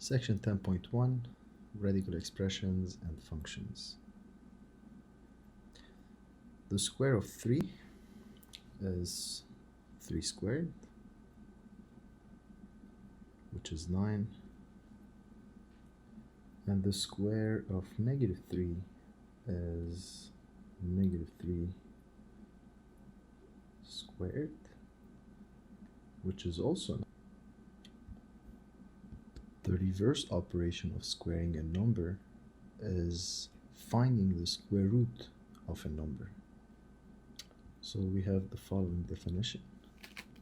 Section 10.1 Radical Expressions and Functions. The square of 3 is 3 squared, which is 9, and the square of negative 3 is negative 3 squared, which is also 9. The reverse operation of squaring a number is finding the square root of a number. So we have the following definition.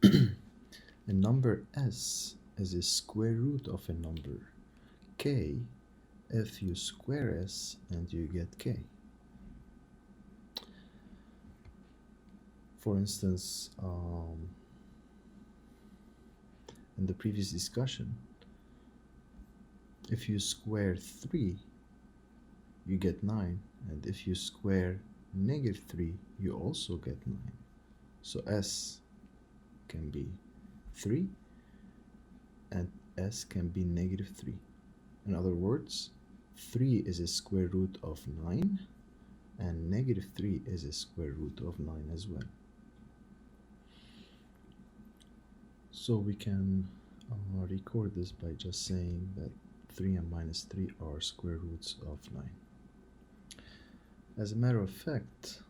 A number s is a square root of a number k if you square s and you get k. For instance, in the previous discussion, if you square 3, you get 9, and if you square negative 3, you also get 9. So s can be 3, and s can be negative 3. In other words, 3 is a square root of 9, and negative 3 is a square root of 9 as well. So we can record this by just saying that 3 and minus 3 are square roots of 9. As a matter of fact,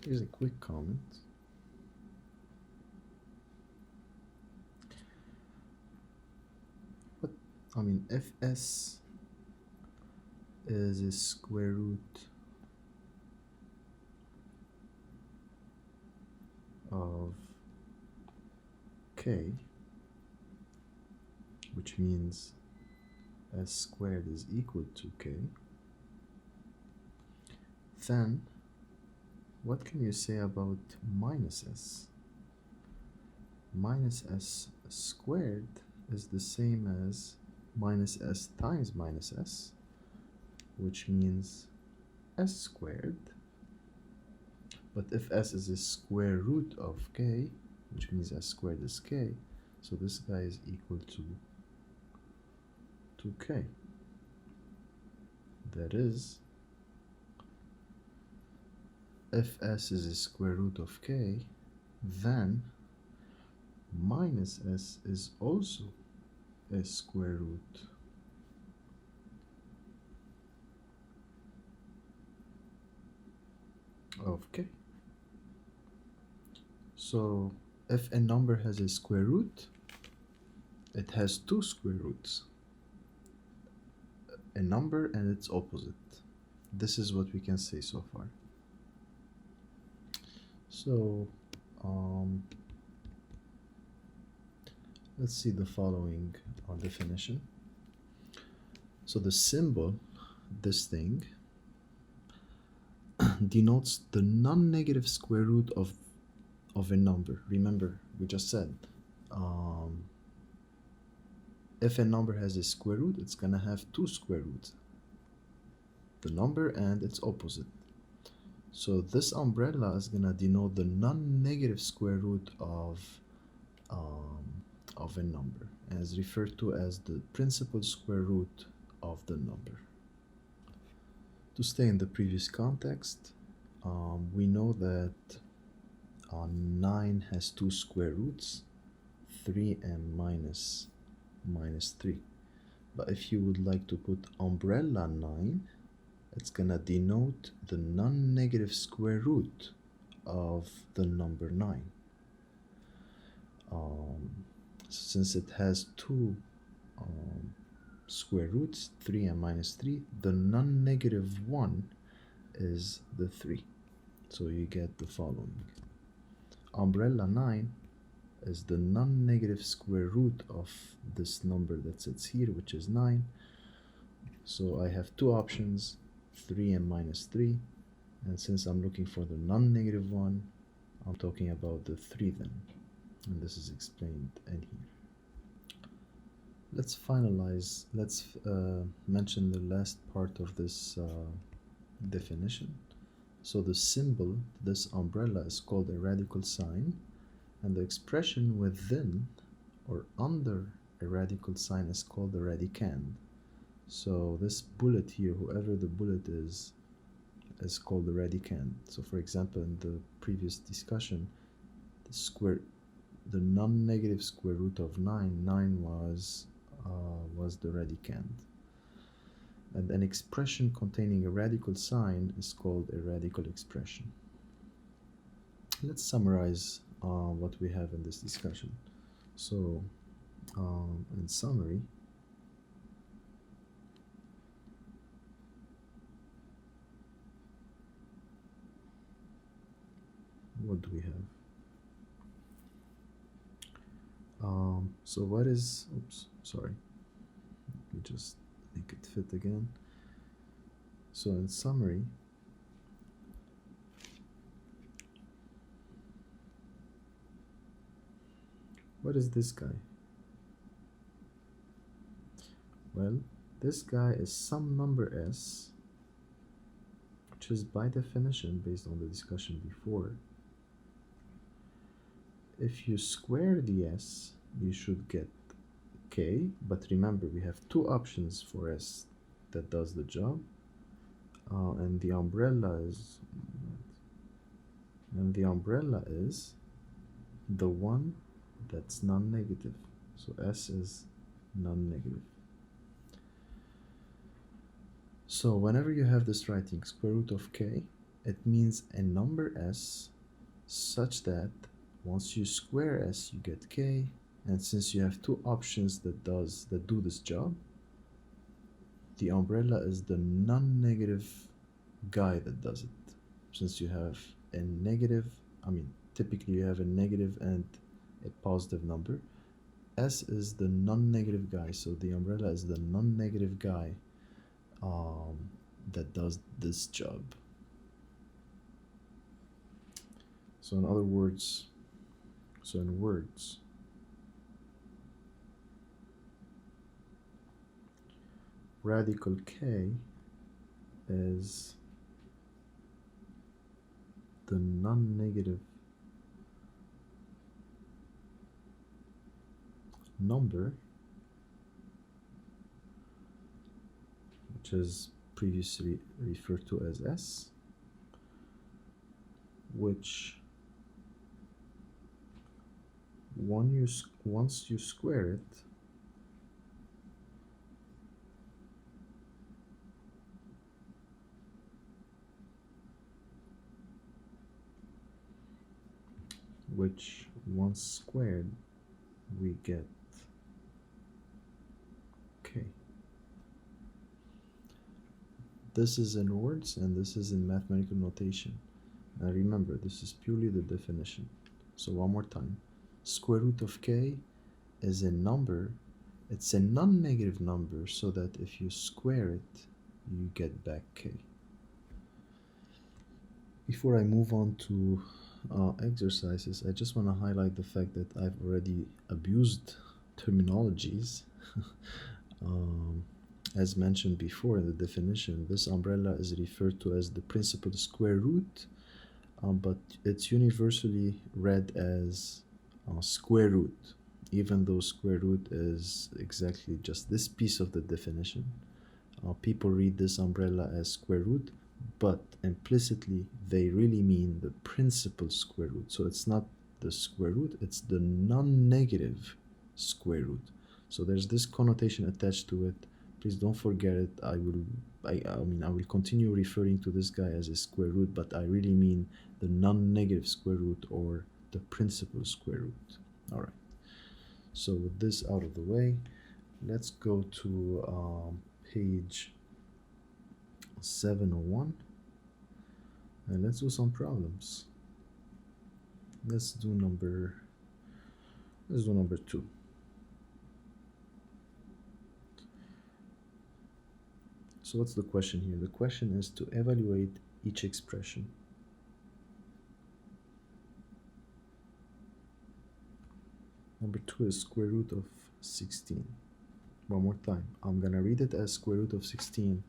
here's a quick comment. If s is a square root of k, which means s squared is equal to k, then what can you say about minus s? Minus s squared is the same as minus s times minus s, which means s squared. But if s is a square root of k, which means s squared is k, so this guy is equal to k. That is, if s is a square root of k, then minus s is also a square root of k. So if a number has a square root, it has two square roots, a number and its opposite. This is what we can say so far. So let's see the following definition. So the symbol, this thing, denotes the non-negative square root of a number. Remember, we just said if a number has a square root, it's gonna have two square roots, the number and its opposite. So this umbrella is gonna denote the non-negative square root of a number, and is referred to as the principal square root of the number. To stay in the previous context, we know that 9 has two square roots, 3 and minus 3. But if you would like to put umbrella 9, it's gonna denote the non-negative square root of the number 9. Since it has two square roots, 3 and minus 3, the non-negative one is the 3. So you get the following. Umbrella 9 is the non-negative square root of this number that sits here, which is 9. So I have two options, 3 and minus 3, and since I'm looking for the non-negative one, I'm talking about the 3 then, and this is explained in here. Let's mention the last part of this definition. So the symbol, this umbrella, is called a radical sign, and the expression within or under a radical sign is called a radicand. So this bullet here, whoever the bullet is called the radicand. So for example, in the previous discussion, the non-negative square root of 9 was the radicand. And an expression containing a radical sign is called a radical expression. Let's summarize what we have in this discussion. So, in summary, what do we have? So what is, oops, sorry, let me just make it fit again. So in summary, what is this guy? Well, this guy is some number s, which is by definition, based on the discussion before, if you square the s, you should get k, but remember we have two options for s that does the job, and the umbrella is the one that's non-negative. So s is non-negative. So whenever you have this writing square root of k, it means a number s such that once you square s, you get k, and since you have two options that do this job, the umbrella is the non-negative guy that does it. Since you have a negative, typically you have a negative and a positive number, s is the non-negative guy, so the umbrella is the non-negative guy that does this job. So in other words, radical k is the non-negative number, which is previously referred to as s, which once you square it, which once squared, we get k. This is in words and this is in mathematical notation. Now remember, this is purely the definition. So one more time, square root of k is a number. It's a non-negative number, so that if you square it, you get back k. Before I move on to exercises, I just want to highlight the fact that I've already abused terminologies. As mentioned before in the definition, this umbrella is referred to as the principal square root, but it's universally read as square root, even though square root is exactly just this piece of the definition. People read this umbrella as square root, but implicitly they really mean the principal square root. So it's not the square root, it's the non-negative square root. So there's this connotation attached to it. Please don't forget it. I will continue referring to this guy as a square root, but I really mean the non-negative square root or the principal square root. All right. So with this out of the way, let's go to page 701 and let's do some problems. Let's do number 2. So what's the question here? The question is to evaluate each expression. Number 2 is square root of 16. One more time. I'm gonna read it as square root of 16,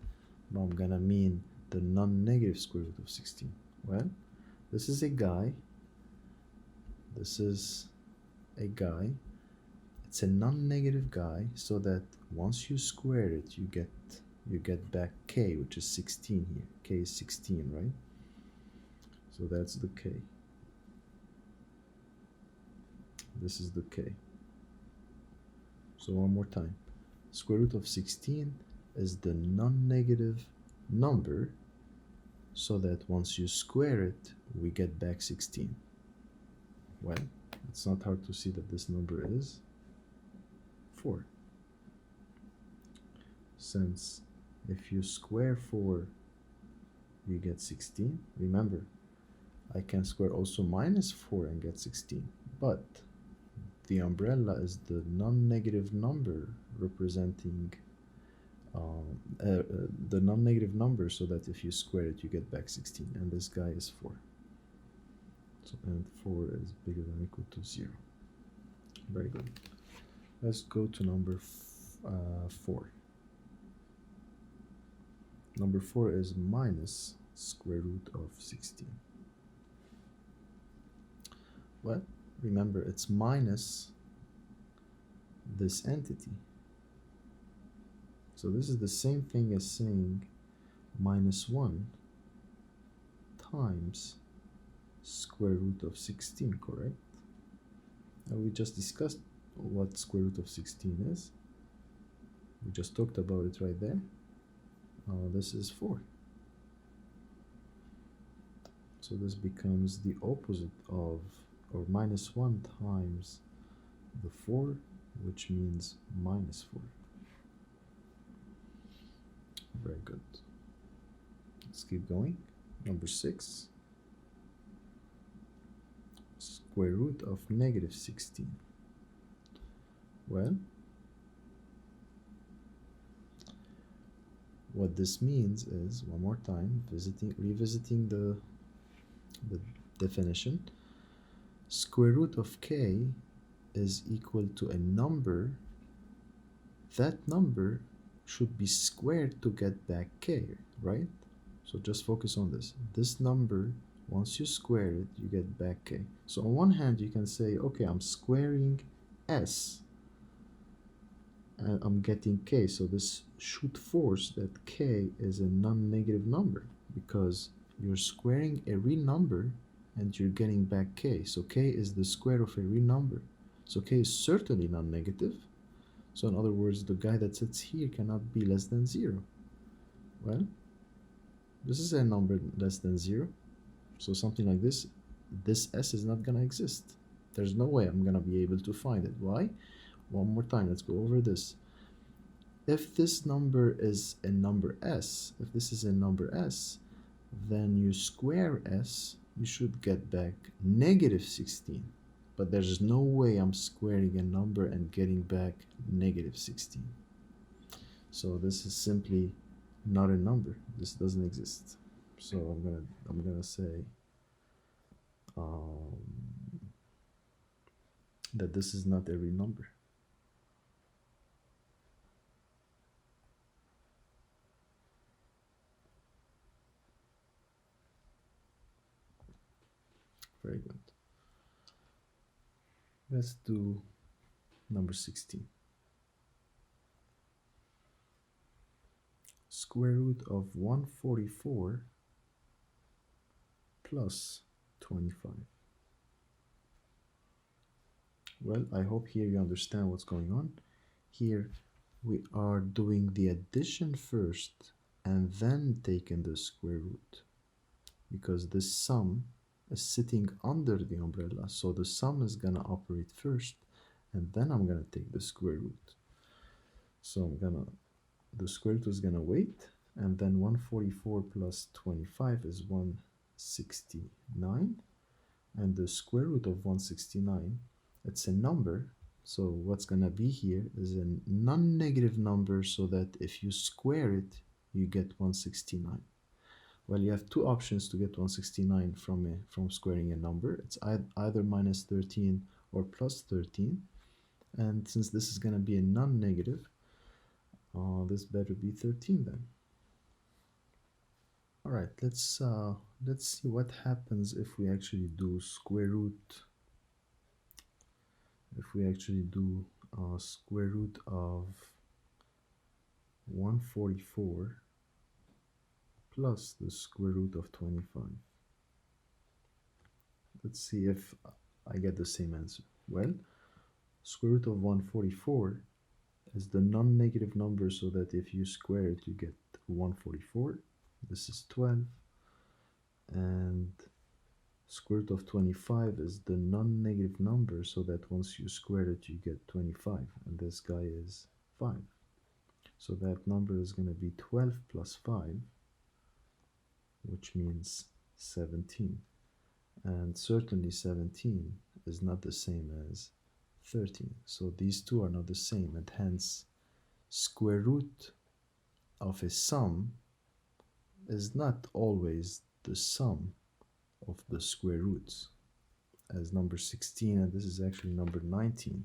but I'm gonna mean the non-negative square root of 16. Well, this is a guy. It's it's a non-negative guy, so that once you square it, you get back k, which is 16 here. K is 16, right? So that's the k. This is the k. So one more time. Square root of 16 is the non-negative number, so that once you square it, we get back 16. Well, it's not hard to see that this number is 4. Since if you square 4, you get 16. Remember, I can square also minus 4 and get 16. But the umbrella is the non-negative number representing the non-negative number, so that if you square it, you get back 16. And this guy is 4. So, and 4 is bigger than or equal to 0. Very good. Let's go to number 4. Number 4 is minus square root of 16. Well, remember, it's minus this entity. So this is the same thing as saying minus 1 times square root of 16, correct? And we just discussed what square root of 16 is. We just talked about it right there. This is 4. So this becomes the opposite of, or minus 1 times the 4, which means minus 4. Very good. Let's keep going. Number 6. Square root of negative 16. Well, what this means is, one more time, revisiting the definition. Square root of k is equal to a number. That number should be squared to get back k, right? So just focus on this. This number, once you square it, you get back k. So on one hand, you can say, okay, I'm squaring s, and I'm getting k. So this should force that k is a non-negative number, because you're squaring a real number and you're getting back k. So k is the square of a real number. So k is certainly non-negative. So in other words, the guy that sits here cannot be less than 0. Well, this is a number less than 0. So something like this s is not going to exist. There's no way I'm going to be able to find it. Why? One more time, let's go over this. If this number is a number s, if this is a number s, then you square s, you should get back negative 16. But there's no way I'm squaring a number and getting back negative 16. So this is simply not a number. This doesn't exist. So I'm gonna say that this is not a real number. Very good. Let's do number 16. Square root of 144 plus 25. Well, I hope here you understand what's going on. Here we are doing the addition first and then taking the square root, because this sum is sitting under the umbrella, so the sum is gonna operate first and then I'm gonna take the square root. So the square root is gonna wait, and then 144 plus 25 is 169, and the square root of 169, it's a number, so what's gonna be here is a non-negative number, so that if you square it, you get 169. Well, you have two options to get 169 from squaring a number. It's either minus 13 or plus 13, and since this is gonna be a non-negative, this better be 13 then. All right, let's see what happens if we actually do square root. If we actually do square root of 144 plus the square root of 25. Let's see if I get the same answer. Well, square root of 144 is the non-negative number, so that if you square it, you get 144. This is 12. And square root of 25 is the non-negative number, so that once you square it, you get 25. And this guy is 5. So that number is going to be 12 plus 5, which means 17. And certainly 17 is not the same as 13. So these two are not the same, and hence square root of a sum is not always the sum of the square roots, as number 16, and this is actually number 19,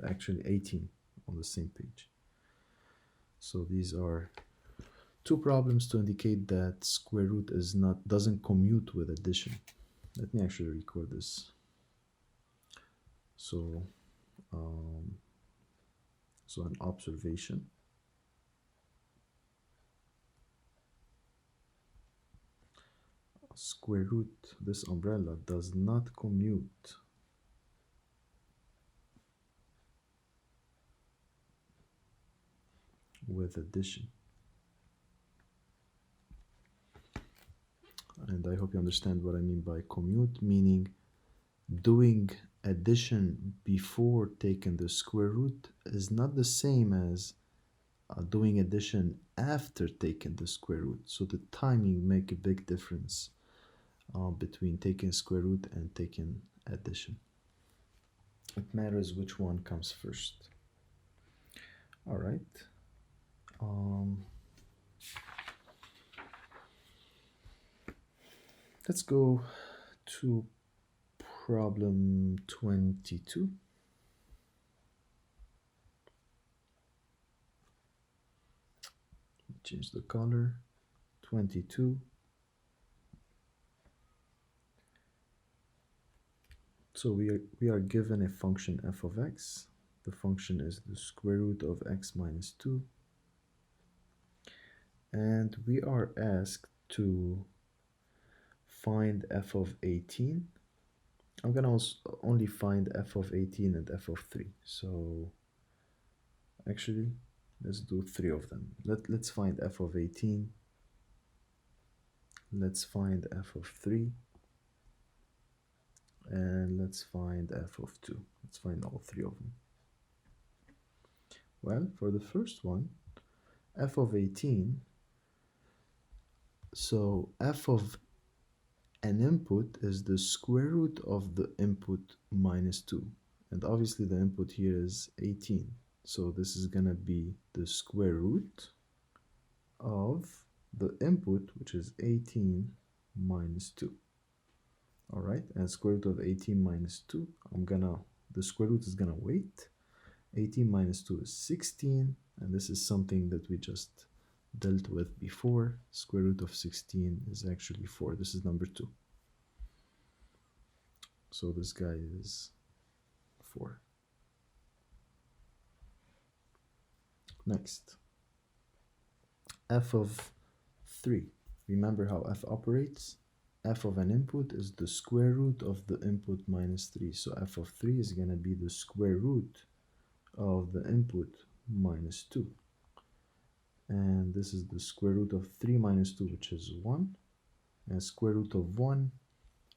actually 18 on the same page. So these are two problems to indicate that square root doesn't commute with addition. Let me actually record this. So an observation. Square root, this umbrella, does not commute with addition. And I hope you understand what I mean by commute, meaning doing addition before taking the square root is not the same as doing addition after taking the square root. So the timing make a big difference between taking square root and taking addition. It matters which one comes first. All right. Let's go to problem 22. Change the color. 22. So we are given a function f of x. The function is the square root of x minus 2. And we are asked to find f of 18. I'm going to only find f of 18 and f of 3. So actually, let's do 3 of them. Let's find f of 18. Let's find f of 3. And let's find f of 2. Let's find all 3 of them. Well, for the first one, f of 18, so f of an input is the square root of the input minus 2. And obviously the input here is 18. So this is going to be the square root of the input, which is 18 minus 2. All right, and square root of 18 minus 2, the square root is gonna wait. 18 minus 2 is 16, and this is something that we just dealt with before. Square root of 16 is actually 4. This is number 2. So this guy is 4. Next, f of 3. Remember how f operates? F of an input is the square root of the input minus 3. So f of 3 is going to be the square root of the input minus 2. And this is the square root of 3 minus 2, which is 1. And square root of 1,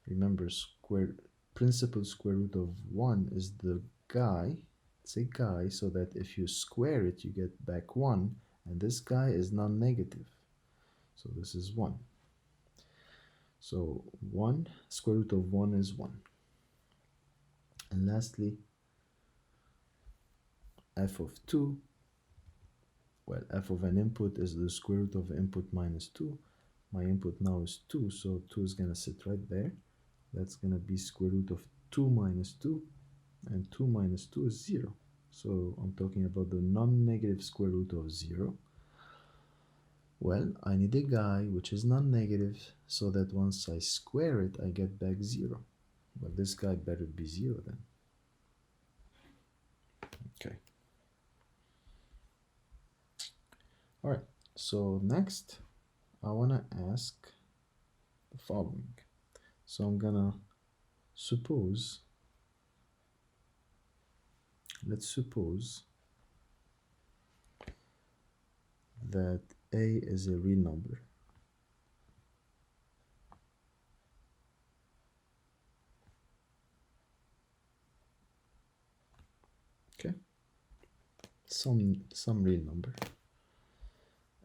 remember, principal square root of 1 is the guy. It's a guy, so that if you square it, you get back 1. And this guy is non-negative. So this is 1. So 1, square root of 1 is 1. And lastly, f of 2, well, f of an input is the square root of input minus 2. My input now is 2, so 2 is going to sit right there. That's going to be square root of 2 minus 2, and 2 minus 2 is 0. So I'm talking about the non-negative square root of 0. Well, I need a guy which is non-negative, so that once I square it, I get back 0. Well, this guy better be 0 then. Okay. All right. So next, I want to ask the following. So I'm gonna suppose, let's suppose that A is a real number. Okay. Some real number.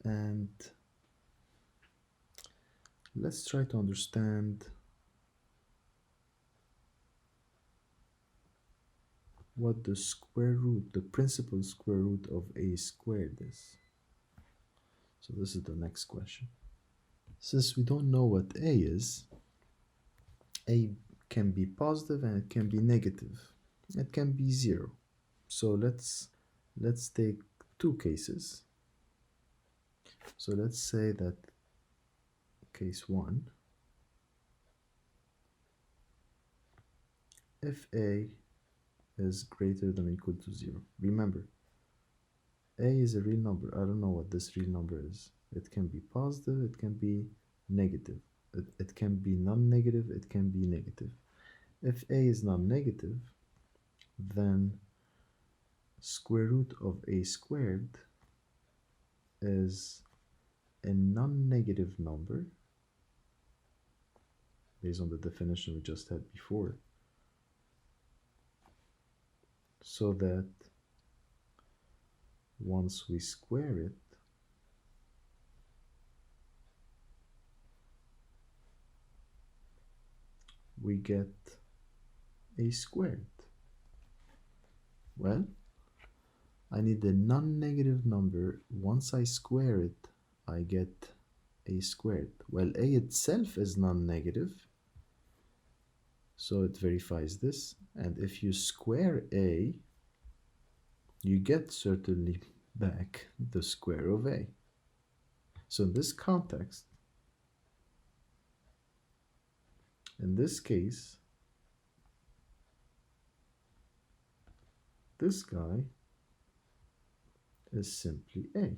And let's try to understand what the square root, the principal square root of A squared is. So this is the next question. Since we don't know what A is, A can be positive and it can be negative. It can be 0. So let's take two cases. So let's say that case 1, if A is greater than or equal to 0. Remember, A is a real number. I don't know what this real number is. It can be positive, it can be negative. It can be non-negative, it can be negative. If A is non-negative, then square root of A squared is a non-negative number based on the definition we just had before, so that once we square it, we get A squared. Well, I need a non-negative number. Once I square it, I get A squared. Well, A itself is non-negative, so it verifies this. And if you square A, you get certainly back the square of A. So in this context, in this case, this guy is simply A.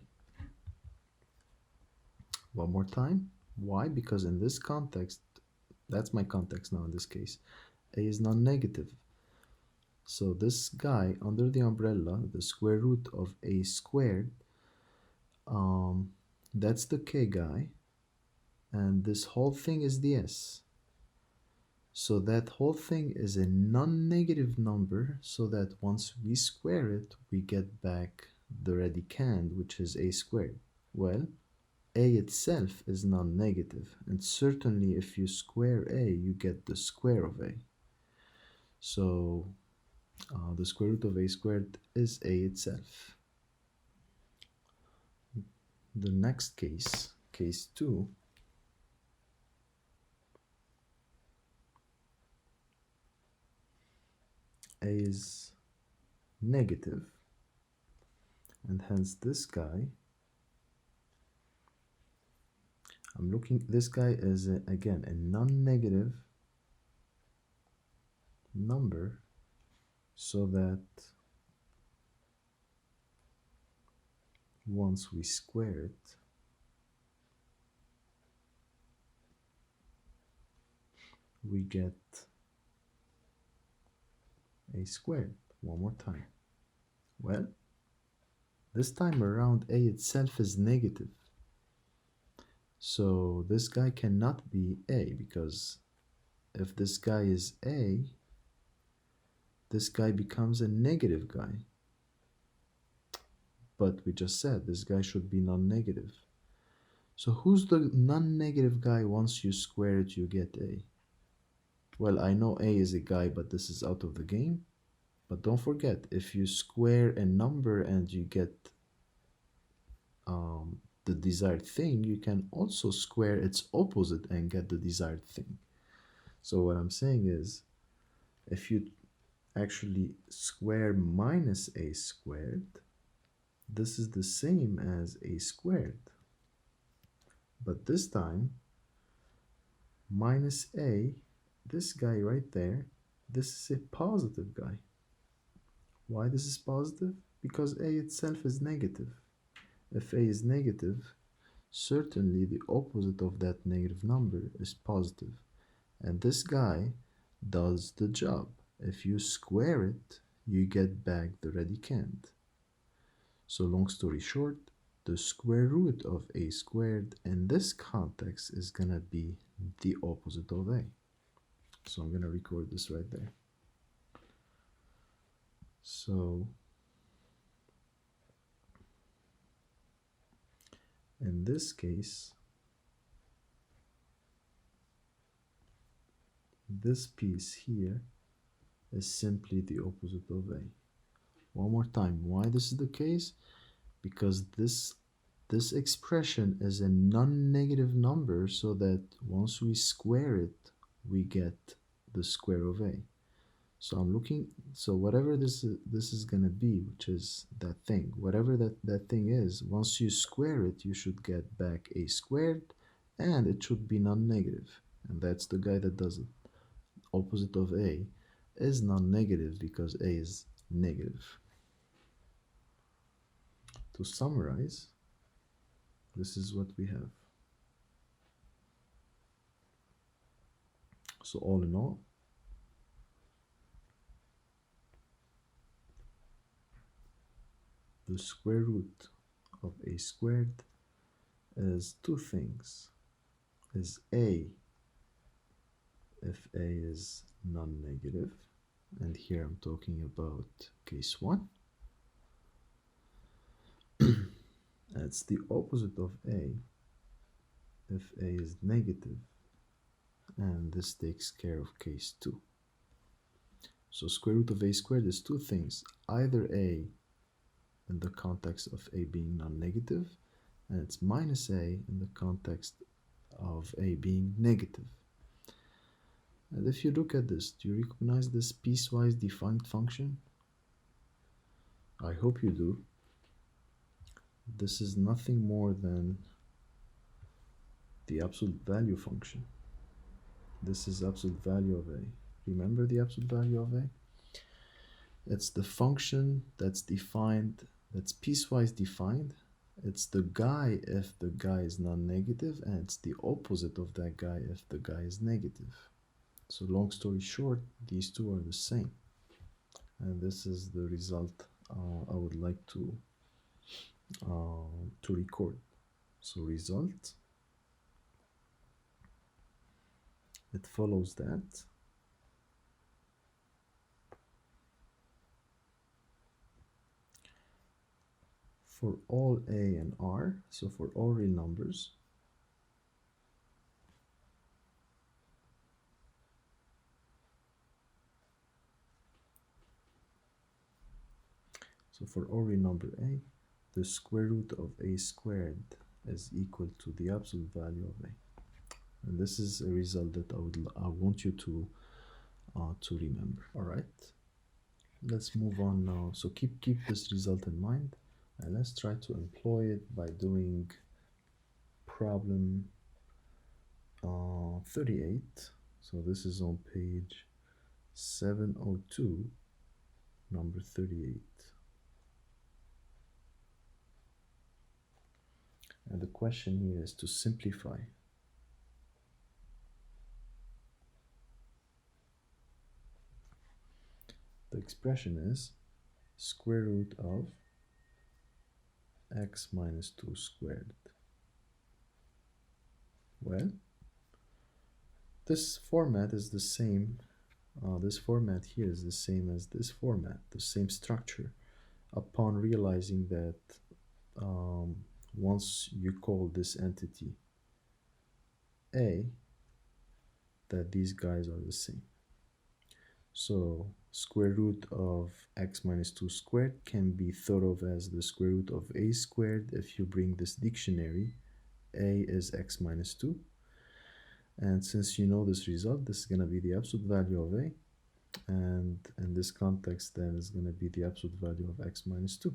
One more time. Why? Because in this context, that's my context now in this case, A is non-negative. So this guy under the umbrella, the square root of A squared, that's the K guy, and this whole thing is the S. So that whole thing is a non-negative number, so that once we square it, we get back the radicand, which is A squared. Well, A itself is non-negative, and certainly if you square A, you get the square of A. So the square root of A squared is A itself. The next case, case 2, A is negative, and hence this guy, I'm looking, this guy is again a non-negative number, so that once we square it, we get A squared. One more time. Well, this time around A itself is negative, so this guy cannot be A, because if this guy is A, this guy becomes a negative guy. But we just said this guy should be non-negative. So who's the non-negative guy? Once you square it, you get A. Well, I know A is a guy, but this is out of the game. But don't forget, if you square a number and you get the desired thing, you can also square its opposite and get the desired thing. So what I'm saying is, if you actually square minus A squared, this is the same as A squared. But this time, minus A, this guy right there, this is a positive guy. Why this is positive? Because a itself is negative. If a is negative, certainly the opposite of that negative number is positive. And this guy does the job. If you square it, you get back the radicand. So long story short, the square root of a squared in this context is going to be the opposite of a. So I'm going to record this right there. So in this case, this piece here is simply the opposite of a. One more time, why this is the case? Because this expression is a non-negative number, so that once we square it, we get the square of a. So I'm looking, so whatever this is going to be, which is that thing, whatever that thing is, once you square it, you should get back a squared, and it should be non-negative. And that's the guy that does it. Opposite of a is non-negative because a is negative. To summarize, this is what we have. So all in all, the square root of a squared is two things. Is a if a is non-negative, and here I'm talking about case 1. It's the opposite of a if a is negative, and this takes care of case 2. So square root of a squared is two things, either a in the context of a being non-negative, and it's minus a in the context of a being negative. And if you look at this, do you recognize this piecewise defined function? I hope you do. This is nothing more than the absolute value function. This is absolute value of a. Remember the absolute value of a? It's the function that's defined, that's piecewise defined. It's the guy if the guy is non-negative, and it's the opposite of that guy if the guy is negative. So long story short, these two are the same. And this is the result I would like to record. So result, it follows that for all a and r, so for all real numbers, so for all real number a, the square root of a squared is equal to the absolute value of a. And this is a result that I want you to remember. All right, let's move on now. So keep this result in mind, and let's try to employ it by doing problem 38. So this is on page 702, number 38. And the question here is to simplify. The expression is square root of x minus 2 squared. Well, this format is the same. This format here is the same as this format, the same structure. Upon realizing that once you call this entity a, that these guys are the same. So square root of x minus 2 squared can be thought of as the square root of a squared. If you bring this dictionary, a is x minus 2. And since you know this result, this is going to be the absolute value of a. And in this context, then is going to be the absolute value of x minus 2,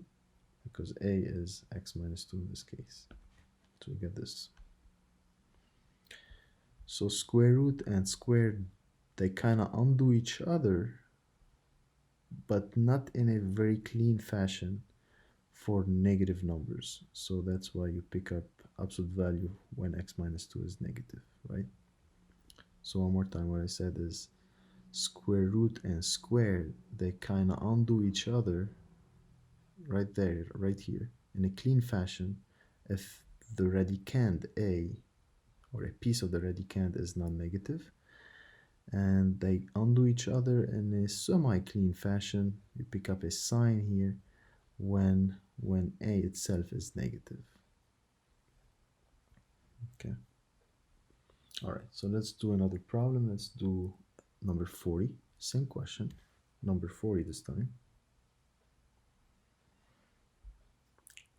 because a is x minus 2 in this case. So we get this. So square root and squared, they kind of undo each other but not in a very clean fashion for negative numbers. So that's why you pick up absolute value when x minus 2 is negative, right? So one more time, what I said is square root and squared, they kind of undo each other right there, right here, in a clean fashion if the radicand A, or a piece of the radicand, is non-negative, and they undo each other in a semi-clean fashion. You pick up a sign here when A itself is negative. Okay. All right, so let's do another problem. Let's do number 40. Same question, number 40 this time.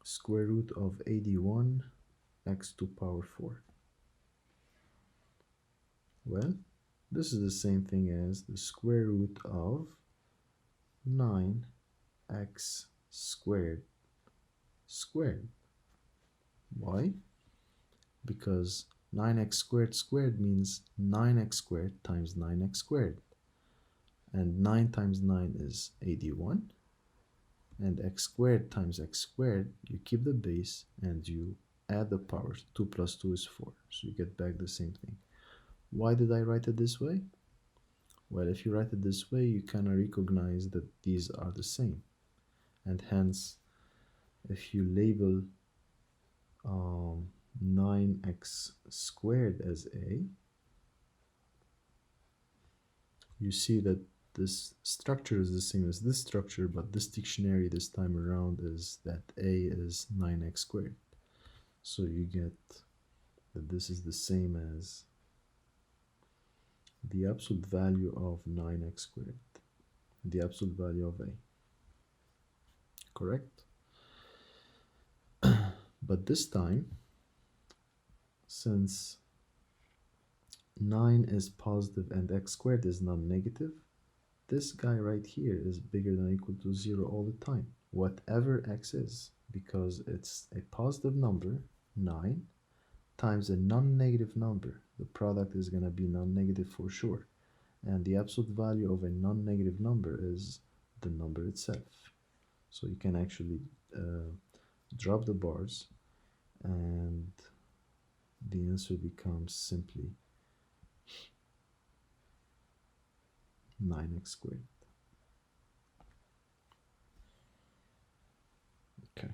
Square root of 81 x to power 4. Well, this is the same thing as the square root of 9x squared squared. Why? Because 9x squared squared means 9x squared times 9x squared. And 9 times 9 is 81. And x squared times x squared, you keep the base and you add the powers. 2 plus 2 is 4. So you get back the same thing. Why did I write it this way? Well, if you write it this way, you kind of recognize that these are the same. And hence, if you label 9x squared as A, you see that this structure is the same as this structure, but this dictionary this time around is that A is 9x squared. So you get that this is the same as the absolute value of 9x squared, the absolute value of A. Correct? But this time, since 9 is positive and x squared is non-negative, this guy right here is bigger than or equal to 0 all the time, whatever x is, because it's a positive number, 9, times a non-negative number. The product is going to be non-negative for sure. And the absolute value of a non-negative number is the number itself. So you can actually drop the bars, and the answer becomes simply 9x squared. Okay.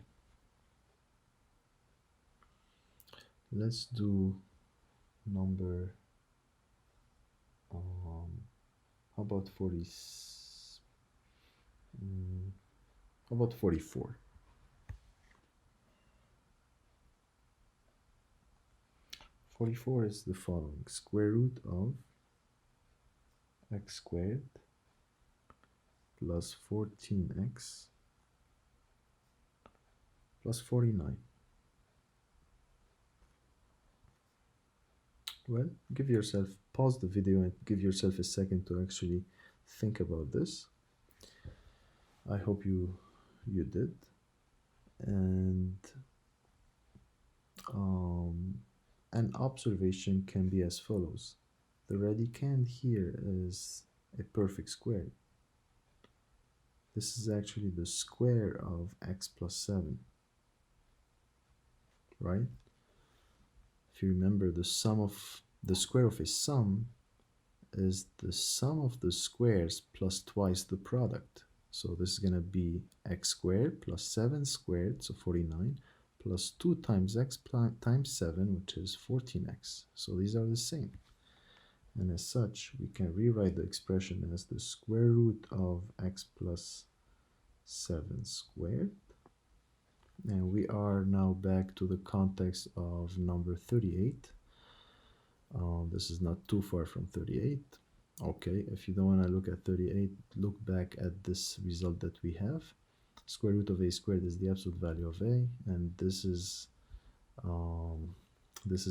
Let's do number, how about 40, how about 44? 44 is the following: square root of x squared plus 14x plus 49. Well, pause the video and give yourself a second to actually think about this. I hope you did. And an observation can be as follows. The radicand here is a perfect square. This is actually the square of x plus 7, right? If you remember, the square of a sum is the sum of the squares plus twice the product. So this is going to be x squared plus 7 squared, so 49, plus 2 times x times 7, which is 14x. So these are the same. And as such, we can rewrite the expression as the square root of x plus 7 squared. And we are now back to the context of number 38. This is not too far from 38. Okay, if you don't want to look at 38, look back at this result that we have. Square root of a squared is the absolute value of a, and this is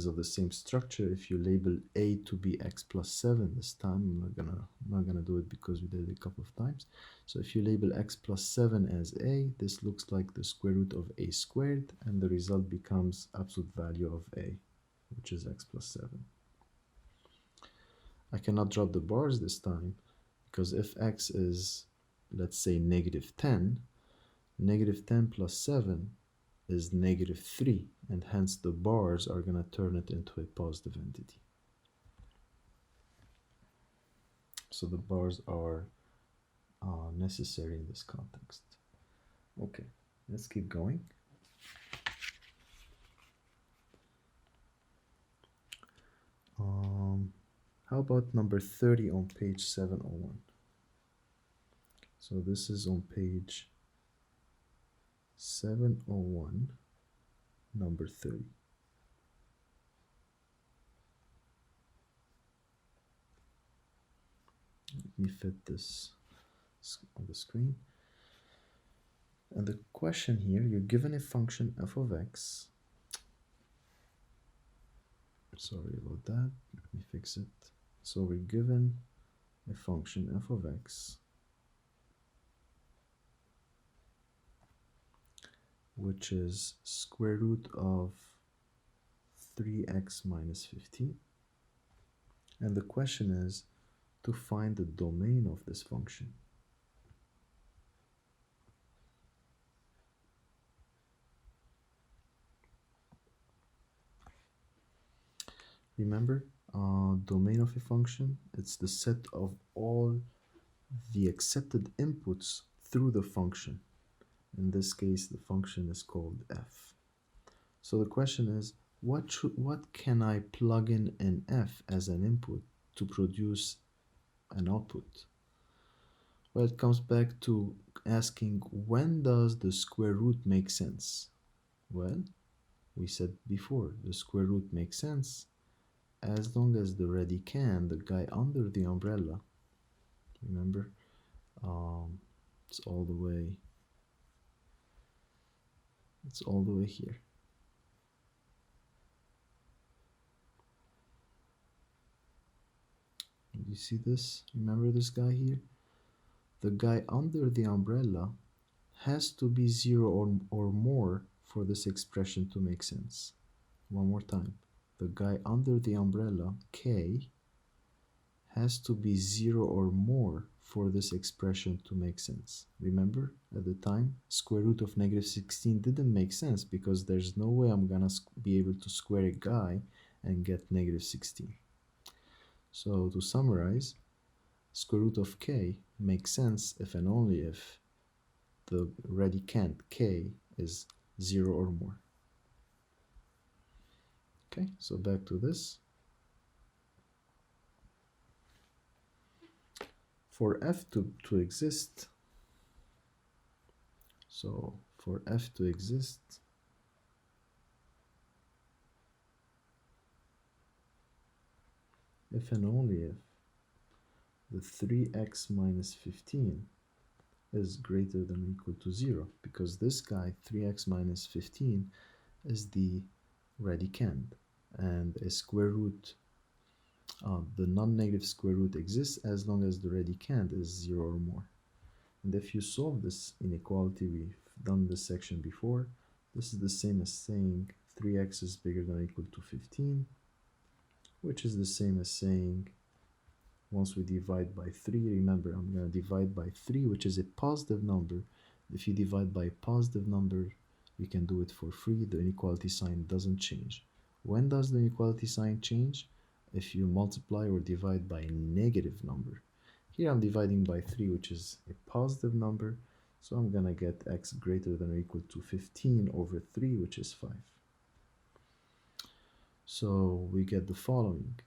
of the same structure. If you label a to be x plus 7 this time, I'm not gonna do it because we did it a couple of times. So if you label x plus 7 as a, this looks like the square root of a squared, and the result becomes absolute value of a, which is x plus 7. I cannot drop the bars this time, because if x is let's say negative 10, negative 10 plus 7 is negative 3, and hence the bars are going to turn it into a positive entity. So the bars are necessary in this context. Okay, let's keep going. How about number 30 on page 701? So this is on page 701, number 30. Let me fit this on the screen. And the question here, you're given a function f of x. Sorry about that. Let me fix it. So we're given a function f of x, which is square root of 3x minus 15. And the question is to find the domain of this function. Remember, domain of a function, it's the set of all the accepted inputs through the function. In this case, the function is called f. So the question is, what can I plug in f as an input to produce an output? Well, it comes back to asking, when does the square root make sense? Well, we said before, the square root makes sense as long as the radicand, the guy under the umbrella, remember, it's all the way here. Do you see this? Remember this guy here? The guy under the umbrella has to be 0 or more for this expression to make sense. One more time. The guy under the umbrella, k, has to be 0 or more for this expression to make sense. Remember, at the time, square root of negative 16 didn't make sense because there's no way I'm gonna be able to square a guy and get negative 16. So to summarize, square root of k makes sense if and only if the radicand k is 0 or more. Okay, so back to this. For f to exist, so for f to exist, if and only if the 3x minus 15 is greater than or equal to 0, because this guy, 3x minus 15, is the radicand, and a square root, the non-negative square root exists as long as the radicand is 0 or more. And if you solve this inequality, we've done this section before, this is the same as saying 3x is bigger than or equal to 15, which is the same as saying, once we divide by 3, remember I'm going to divide by 3, which is a positive number. If you divide by a positive number, you can do it for free. The inequality sign doesn't change. When does the inequality sign change? If you multiply or divide by a negative number. Here I'm dividing by 3, which is a positive number, so I'm going to get x greater than or equal to 15 over 3, which is 5. So we get the following.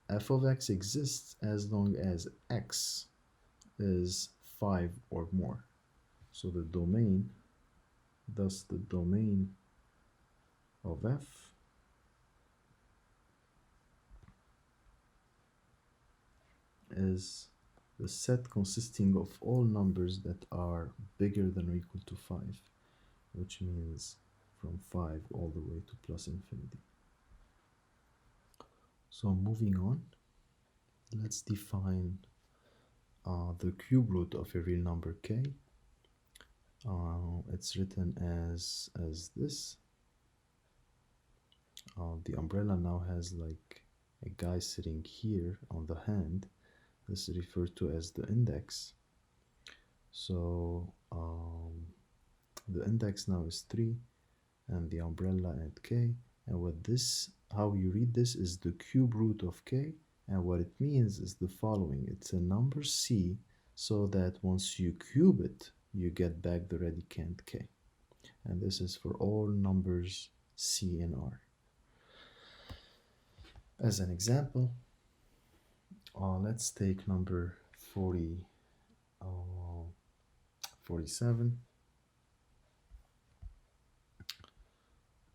F of x exists as long as x is 5 or more. So the domain, thus the domain of f is the set consisting of all numbers that are bigger than or equal to 5, which means from 5 all the way to plus infinity. So moving on, let's define the cube root of a real number k. It's written as this. The umbrella now has like a guy sitting here on the hand. This is referred to as the index. So the index now is 3 and the umbrella at k. And what this, how you read this is the cube root of k. And what it means is the following. It's a number c so that once you cube it, you get back the radicand k. And this is for all numbers c and r. As an example, let's take number 47.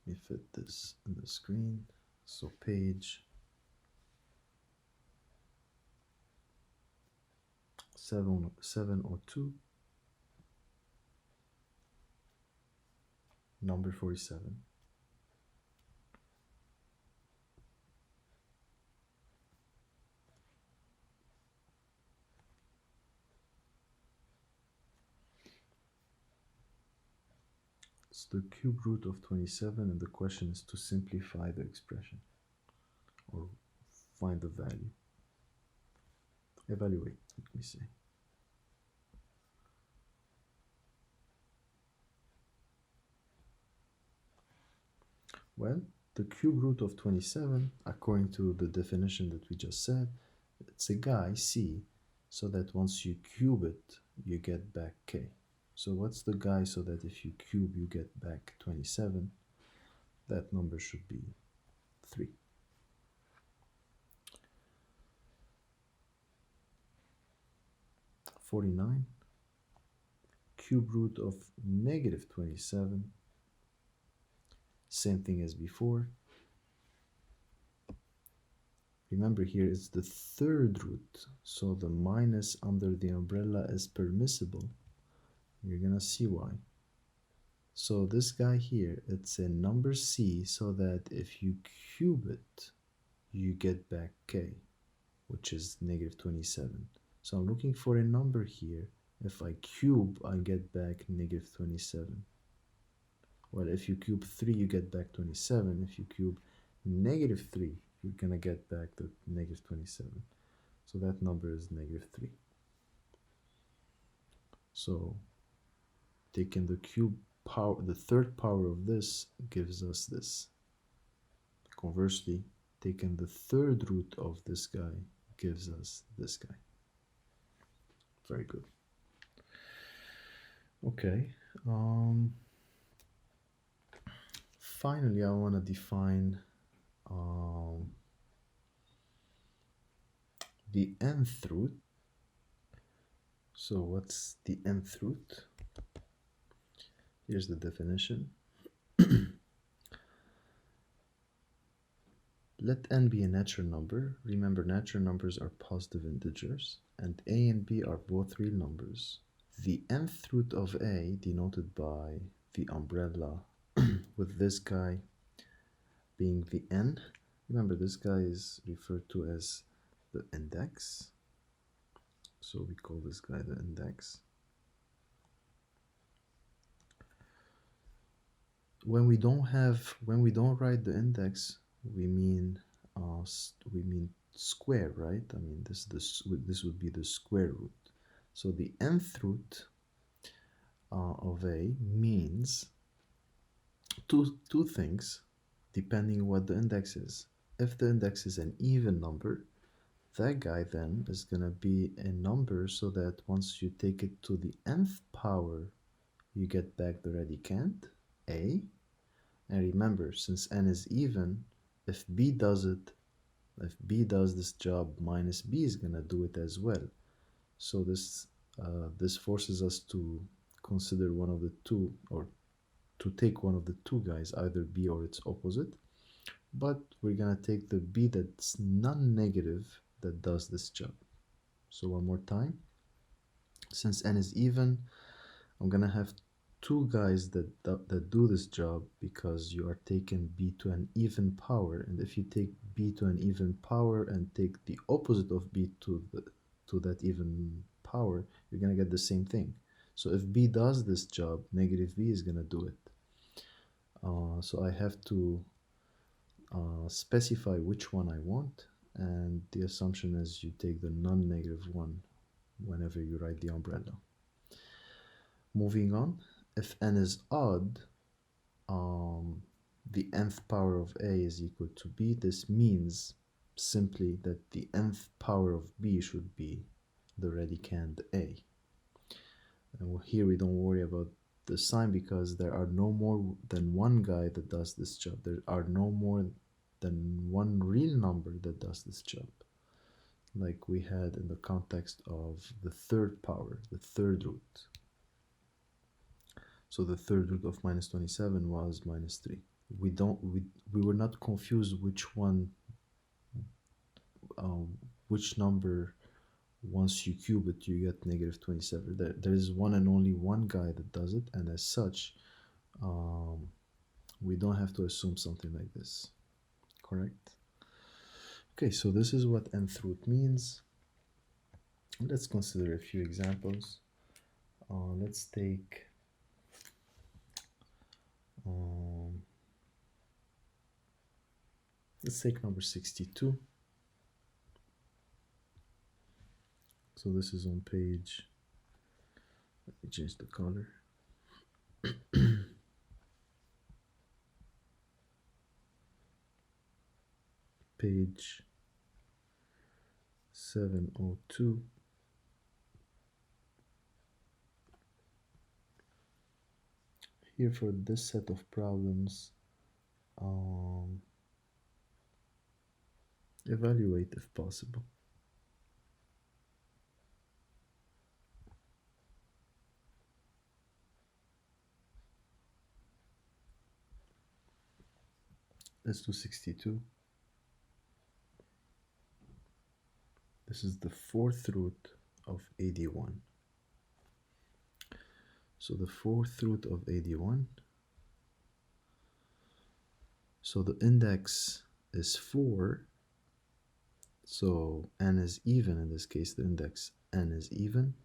Let me fit this in the screen. So page 702, number 47. It's the cube root of 27, and the question is to simplify the expression or find the value. Evaluate, let me say. Well, the cube root of 27, according to the definition that we just said, it's a guy, c, so that once you cube it, you get back k. So what's the guy so that if you cube, you get back 27? That number should be 3. (49) Cube root of negative 27. Same thing as before. Remember here it's the third root, so the minus under the umbrella is permissible. You're gonna see why. So this guy here, it's a number c, so that if you cube it, you get back k, which is negative 27. So I'm looking for a number here. If I cube, I get back negative 27. Well, if you cube 3, you get back 27. If you cube negative 3, you're going to get back the negative 27. So that number is negative 3. So taking the cube power, the third power of this gives us this. Conversely, taking the third root of this guy gives us this guy. Very good. Okay. Finally, I want to define the nth root. So what's the nth root? Here's the definition. Let n be a natural number. Remember, natural numbers are positive integers, and a and b are both real numbers. The nth root of a, denoted by the umbrella with this guy being the n. Remember, this guy is referred to as the index. So we call this guy the index. When we don't write the index, we mean square, right? I mean this would be the square root. So the nth root of a means two things depending on what the index is. If the index is an even number, that guy then is going to be a number so that once you take it to the nth power, you get back the radicand, a. And remember, since n is even, if b does this job, minus b is going to do it as well. So this forces us to consider one of the two, or to take one of the two guys, either b or its opposite. But we're going to take the b that's non-negative that does this job. So one more time. Since n is even, I'm going to have two guys that do this job, because you are taking b to an even power, and if you take b to an even power and take the opposite of b to that even power, you're going to get the same thing. So if b does this job, negative b is going to do it. So I have to specify which one I want, and the assumption is you take the non-negative one whenever you write the umbrella. Moving on, if n is odd, the nth power of a is equal to b. This means simply that the nth power of b should be the radicand a. And here we don't worry about the sign because there are no more than one guy that does this job. There are no more than one real number that does this job, like we had in the context of the third power, the third root. So the third root of minus 27 was minus 3. We were not confused which one, which number, once you cube it, you get negative 27. There is one and only one guy that does it, and as such, we don't have to assume something like this, correct? Okay, so this is what nth root means. Let's consider a few examples. Let's take number 62. So this is on page, let me change the color. Page 702. Here for this set of problems, evaluate if possible. Let's do 62. This is the fourth root of 81. So the fourth root of 81. So the index is 4. So n is even in this case, the index n is even.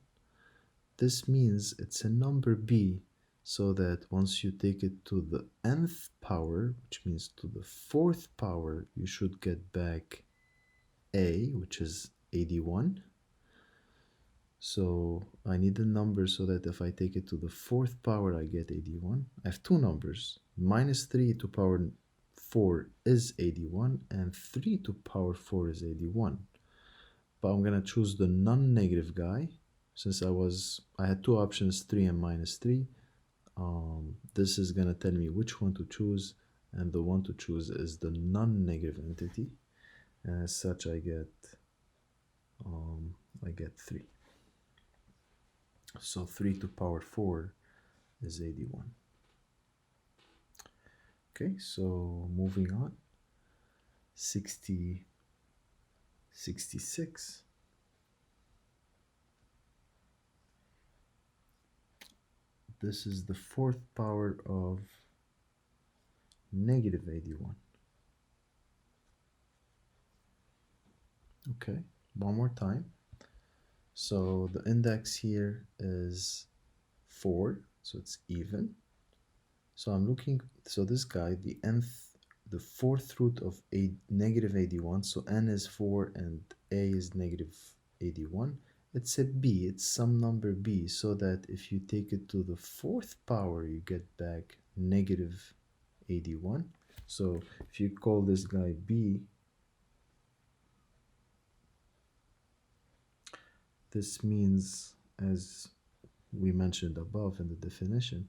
This means it's a number b, so that once you take it to the nth power, which means to the fourth power, you should get back a, which is 81. So I need a number so that if I take it to the fourth power, I get 81. I have two numbers. Minus 3 to power 4 is 81, and 3 to power 4 is 81. But I'm going to choose the non-negative guy. Since I had two options, 3 and minus 3. This is going to tell me which one to choose, and the one to choose is the non-negative entity. And as such, I get 3. So 3 to power 4 is 81. Okay, so moving on. 66. This is the fourth power of negative 81. Okay, one more time. So the index here is 4, so it's even. So I'm looking, so this guy, the fourth root of negative 81, so n is 4 and a is negative 81. It's a b, it's some number b, so that if you take it to the fourth power, you get back negative 81. So if you call this guy b, this means, as we mentioned above in the definition,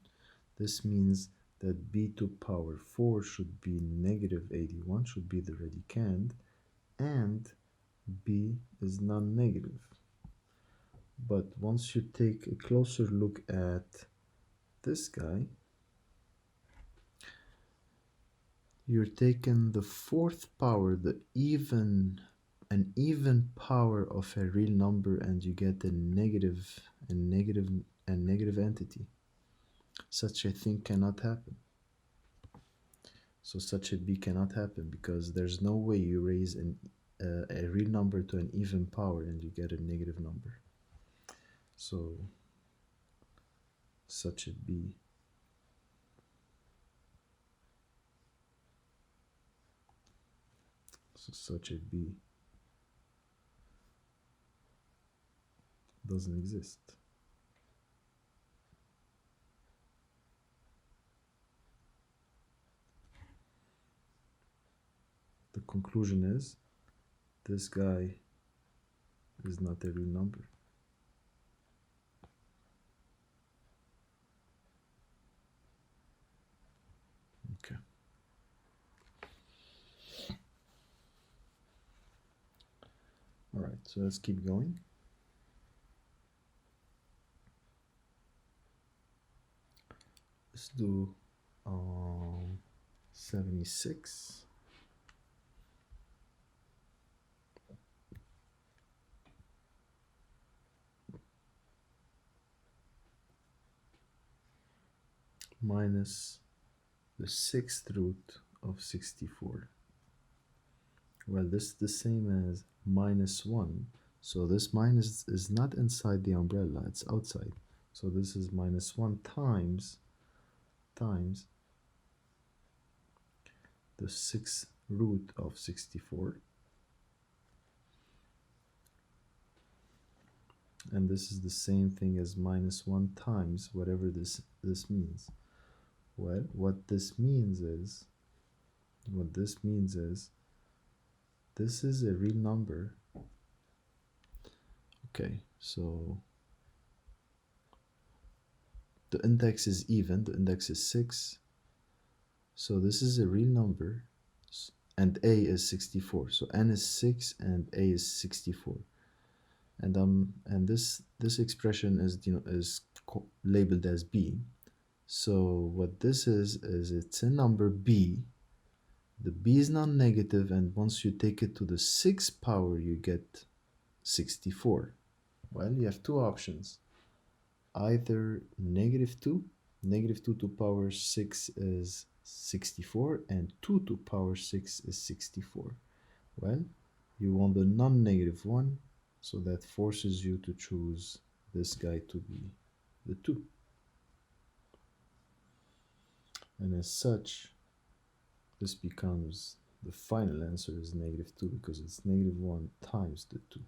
this means that b to power 4 should be negative 81, should be the radicand, and b is non-negative. But once you take a closer look at this guy, you're taking the fourth power, an even power of a real number, and you get a negative entity. Such a thing cannot happen. So such a b cannot happen because there's no way you raise a real number to an even power and you get a negative number. So such a b doesn't exist. conclusion is this guy is not a real number. Okay. All right, so let's keep going. Let's do 76. Minus the 6th root of 64. Well, this is the same as minus 1. So this minus is not inside the umbrella, it's outside. So this is minus 1 times the 6th root of 64. And this is the same thing as minus 1 times whatever this means. Well, what this means is this is a real number. Okay, so the index is even, the index is 6. So this is a real number, and a is 64. So n is 6 and a is 64. And this expression is labeled as b. So what this is it's a number b. The b is non-negative, and once you take it to the 6th power, you get 64. Well, you have two options. Either negative 2 to power 6 is 64, and 2 to power 6 is 64. Well, you want the non-negative one, so that forces you to choose this guy to be the 2. And as such, this becomes the final answer is negative 2, because it's negative 1 times the 2.